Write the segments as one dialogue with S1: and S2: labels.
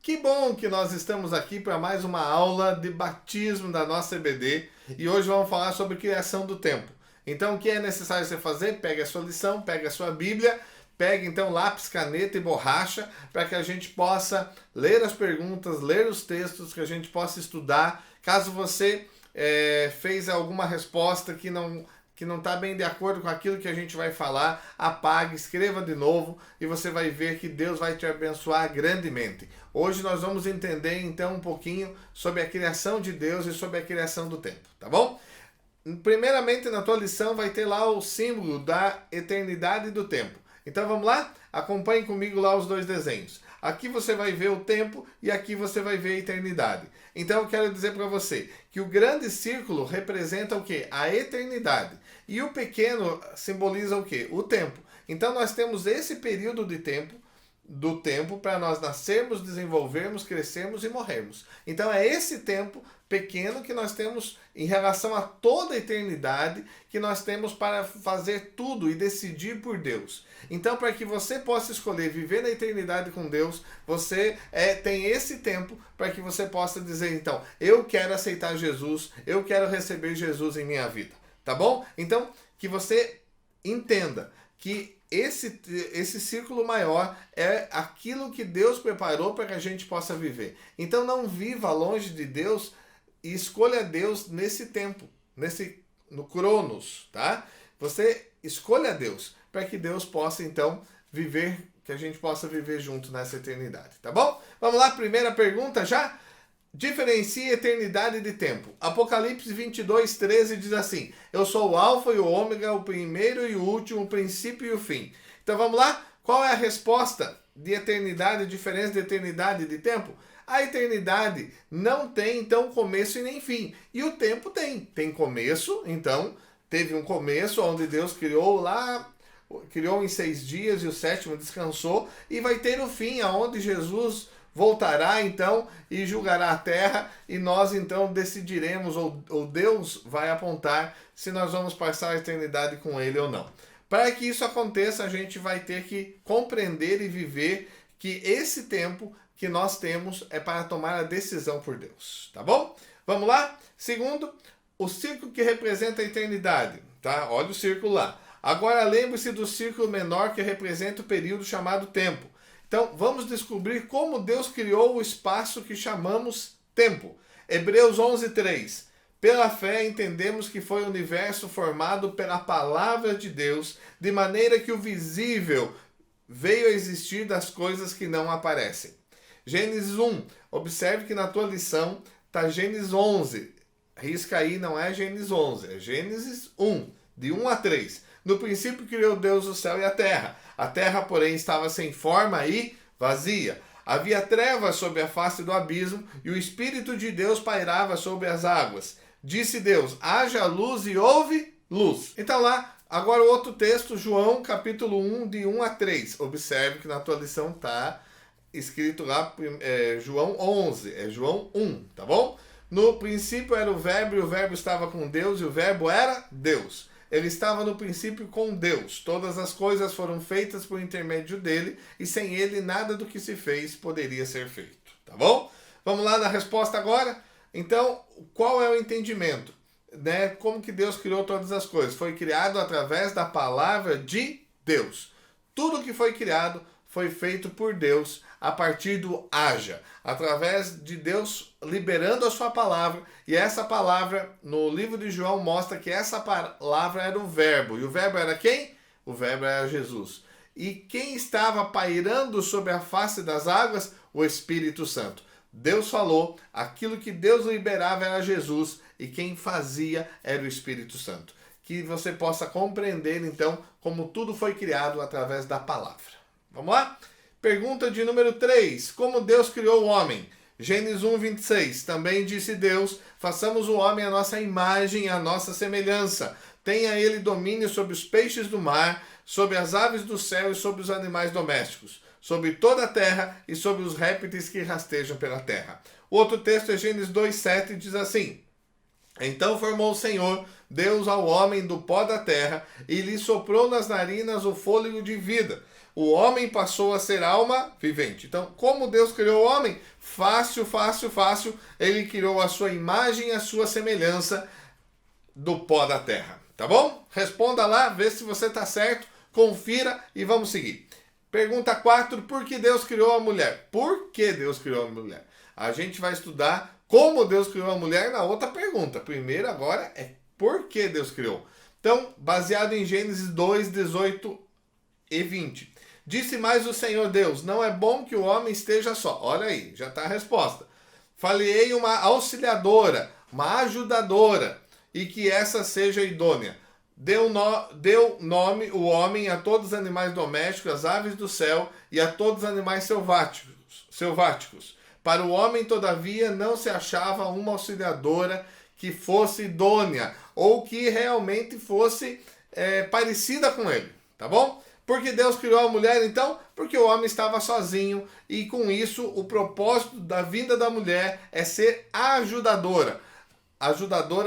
S1: Que bom que nós estamos aqui para mais uma aula de batismo da nossa EBD e hoje vamos falar sobre criação do tempo. Então, o que é necessário você fazer? Pegue a sua lição, pegue a sua Bíblia, pegue então lápis, caneta e borracha para que a gente possa ler as perguntas, ler os textos, que a gente possa estudar. Caso você fez alguma resposta que não está bem de acordo com aquilo que a gente vai falar, apague, escreva de novo e você vai ver que Deus vai te abençoar grandemente. Hoje nós vamos entender então um pouquinho sobre a criação de Deus e sobre a criação do tempo, tá bom? Primeiramente na tua lição vai ter lá o símbolo da eternidade e do tempo. Então vamos lá? Acompanhe comigo lá os dois desenhos. Aqui você vai ver o tempo e aqui você vai ver a eternidade. Então eu quero dizer para você que o grande círculo representa o quê? A eternidade. E o pequeno simboliza o quê? O tempo. Então nós temos esse período de tempo, do tempo para nós nascermos, desenvolvermos, crescermos e morrermos. Então é esse tempo pequeno que nós temos em relação a toda a eternidade, que nós temos para fazer tudo e decidir por Deus. Então, para que você possa escolher viver na eternidade com Deus, você tem esse tempo para que você possa dizer, então, eu quero aceitar Jesus, eu quero receber Jesus em minha vida. Tá bom? Então, que você entenda que esse círculo maior é aquilo que Deus preparou para que a gente possa viver. Então não viva longe de Deus e escolha Deus nesse tempo, no Cronos, tá? Você escolha Deus para que Deus possa então viver, que a gente possa viver junto nessa eternidade, tá bom? Vamos lá, primeira pergunta já? Diferencie eternidade de tempo. Apocalipse 22:13 diz assim: eu sou o alfa e o ômega, o primeiro e o último, o princípio e o fim. Então vamos lá? Qual é a resposta de eternidade, diferença de eternidade de tempo? A eternidade não tem então começo e nem fim. E o tempo tem começo, então teve um começo onde Deus criou em 6 dias e o sétimo descansou, e vai ter o fim, aonde Jesus voltará então e julgará a terra, e nós então decidiremos, ou Deus vai apontar se nós vamos passar a eternidade com ele ou não. Para que isso aconteça, a gente vai ter que compreender e viver que esse tempo que nós temos é para tomar a decisão por Deus, tá bom? Vamos lá? Segundo, o círculo que representa a eternidade, tá? Olha o círculo lá. Agora lembre-se do círculo menor que representa o período chamado tempo. Então, vamos descobrir como Deus criou o espaço que chamamos tempo. Hebreus 11:3. Pela fé entendemos que foi o universo formado pela palavra de Deus, de maneira que o visível veio a existir das coisas que não aparecem. Gênesis 1. Observe que na tua lição está Gênesis 11. Risca aí, não é Gênesis 11, é Gênesis 1, de 1 a 3. No princípio criou Deus o céu e a terra. A terra, porém, estava sem forma e vazia. Havia trevas sobre a face do abismo e o Espírito de Deus pairava sobre as águas. Disse Deus, haja luz e houve luz. Então lá, agora o outro texto, João capítulo 1, de 1 a 3. Observe que na tua lição está escrito lá João 11, é João 1, tá bom? No princípio era o verbo e o verbo estava com Deus e o verbo era Deus. Ele estava no princípio com Deus. Todas as coisas foram feitas por intermédio dele, e sem ele nada do que se fez poderia ser feito. Tá bom? Vamos lá na resposta agora? Então, qual é o entendimento? Como que Deus criou todas as coisas? Foi criado através da palavra de Deus. Tudo que foi criado foi feito por Deus a partir do haja, através de Deus liberando a sua palavra, e essa palavra, no livro de João, mostra que essa palavra era o verbo, e o verbo era quem? O verbo era Jesus. E quem estava pairando sobre a face das águas? O Espírito Santo. Deus falou, aquilo que Deus liberava era Jesus, e quem fazia era o Espírito Santo. Que você possa compreender, então, como tudo foi criado através da palavra. Vamos lá? Pergunta de número 3. Como Deus criou o homem? Gênesis 1:26. Também disse Deus, façamos o homem à nossa imagem e à nossa semelhança. Tenha ele domínio sobre os peixes do mar, sobre as aves do céu e sobre os animais domésticos, sobre toda a terra e sobre os répteis que rastejam pela terra. O outro texto é Gênesis 2:7 e diz assim: então formou o Senhor, Deus ao homem do pó da terra, e lhe soprou nas narinas o fôlego de vida. o homem passou a ser alma vivente. Então, como Deus criou o homem? Fácil, fácil, fácil. Ele criou a sua imagem e a sua semelhança do pó da terra. Tá bom? Responda lá, vê se você está certo, confira e vamos seguir. Pergunta 4, por que Deus criou a mulher? Por que Deus criou a mulher? A gente vai estudar como Deus criou a mulher na outra pergunta. Primeiro agora é por que Deus criou. Então, baseado em Gênesis 2, 18 e 20. Disse mais o Senhor Deus, não é bom que o homem esteja só. Olha aí, já está a resposta. Falei uma auxiliadora, uma ajudadora, e que essa seja idônea. Deu nome o homem a todos os animais domésticos, as aves do céu e a todos os animais selváticos. Para o homem, todavia, não se achava uma auxiliadora que fosse idônea ou que realmente fosse parecida com ele, tá bom? Porque Deus criou a mulher, então? Porque o homem estava sozinho e com isso o propósito da vinda da mulher é ser ajudadora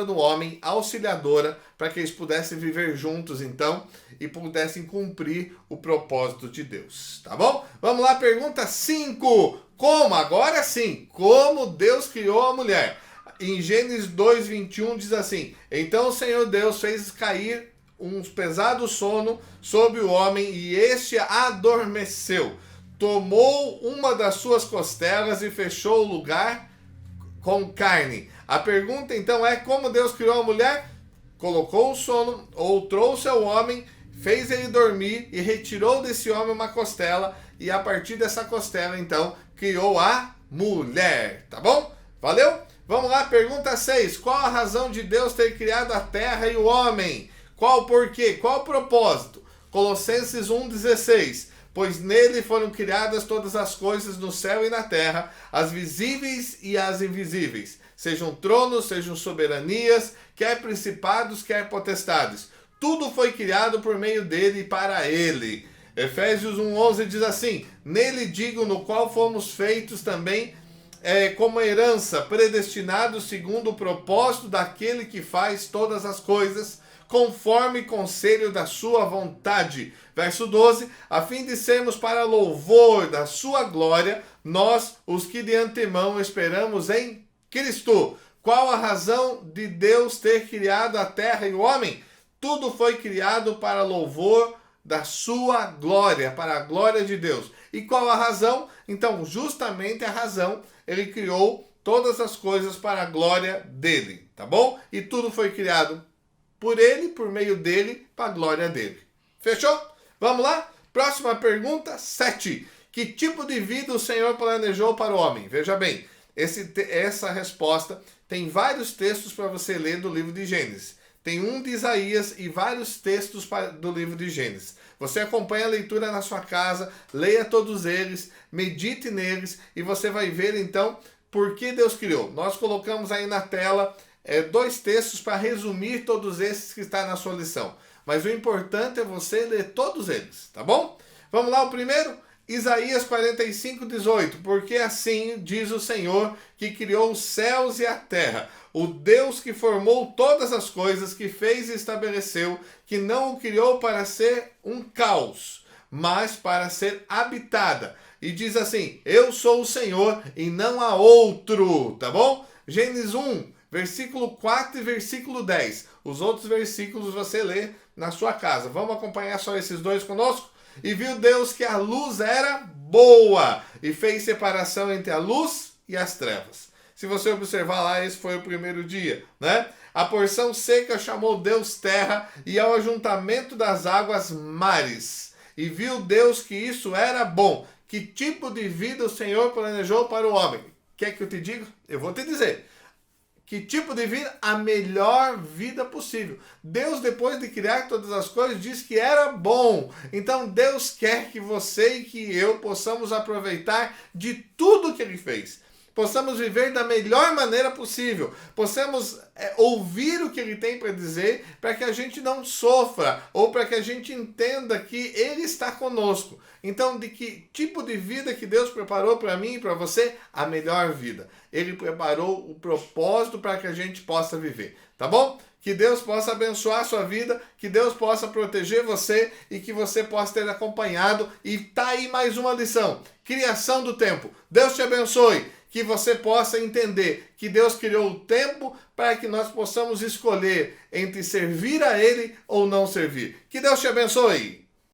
S1: do homem, auxiliadora, para que eles pudessem viver juntos, então, e pudessem cumprir o propósito de Deus, tá bom? Vamos lá, pergunta 5. Como? Agora sim, como Deus criou a mulher? Em Gênesis 2, 21 diz assim, então o Senhor Deus fez cair um pesado sono sobre o homem e este adormeceu. Tomou uma das suas costelas e fechou o lugar com carne. A pergunta então é como Deus criou a mulher? Colocou o sono ou trouxe ao homem, fez ele dormir e retirou desse homem uma costela e a partir dessa costela então criou a mulher, tá bom? Valeu? Vamos lá, pergunta 6. Qual a razão de Deus ter criado a terra e o homem? Qual o porquê? Qual o propósito? Colossenses 1,16. Pois nele foram criadas todas as coisas no céu e na terra, as visíveis e as invisíveis, sejam tronos, sejam soberanias, quer principados, quer potestades. Tudo foi criado por meio dele e para ele. Efésios 1,11 diz assim, nele digo, no qual fomos feitos também como herança, predestinados segundo o propósito daquele que faz todas as coisas, conforme conselho da sua vontade. Verso 12, a fim de sermos para louvor da sua glória, nós, os que de antemão esperamos em Cristo. Qual a razão de Deus ter criado a terra e o homem? Tudo foi criado para louvor da sua glória, para a glória de Deus. E qual a razão? Então, justamente a razão, ele criou todas as coisas para a glória dele, tá bom? E tudo foi criado por ele, por meio dele, para a glória dele. Fechou? Vamos lá? Próxima pergunta, 7. Que tipo de vida o Senhor planejou para o homem? Veja bem, essa resposta tem vários textos para você ler do livro de Gênesis. Tem um de Isaías e vários textos do livro de Gênesis. Você acompanha a leitura na sua casa, leia todos eles, medite neles e você vai ver então por que Deus criou. Nós colocamos aí na tela 2 textos para resumir todos esses que está na sua lição. Mas o importante é você ler todos eles, tá bom? Vamos lá, o primeiro, Isaías 45, 18. Porque assim diz o Senhor que criou os céus e a terra, o Deus que formou todas as coisas, que fez e estabeleceu, que não o criou para ser um caos, mas para ser habitada. E diz assim, eu sou o Senhor e não há outro, tá bom? Gênesis 1, versículo 4 e versículo 10. Os outros versículos você lê na sua casa. Vamos acompanhar só esses 2 conosco? E viu Deus que a luz era boa e fez separação entre a luz e as trevas. Se você observar lá, esse foi o primeiro dia, né? A porção seca chamou Deus terra e ao ajuntamento das águas mares. E viu Deus que isso era bom. Que tipo de vida o Senhor planejou para o homem? Quer que eu te diga? Eu vou te dizer. Que tipo de vida? A melhor vida possível. Deus, depois de criar todas as coisas, disse que era bom. Então, Deus quer que você e que eu possamos aproveitar de tudo que Ele fez. Possamos viver da melhor maneira possível. Possamos ouvir o que Ele tem para dizer, para que a gente não sofra, ou para que a gente entenda que Ele está conosco. Então, de que tipo de vida que Deus preparou para mim e para você? A melhor vida. Ele preparou o propósito para que a gente possa viver. Tá bom? Que Deus possa abençoar a sua vida, que Deus possa proteger você e que você possa ter acompanhado. E tá aí mais uma lição. Criação do tempo. Deus te abençoe. Que você possa entender que Deus criou o tempo para que nós possamos escolher entre servir a Ele ou não servir. Que Deus te abençoe.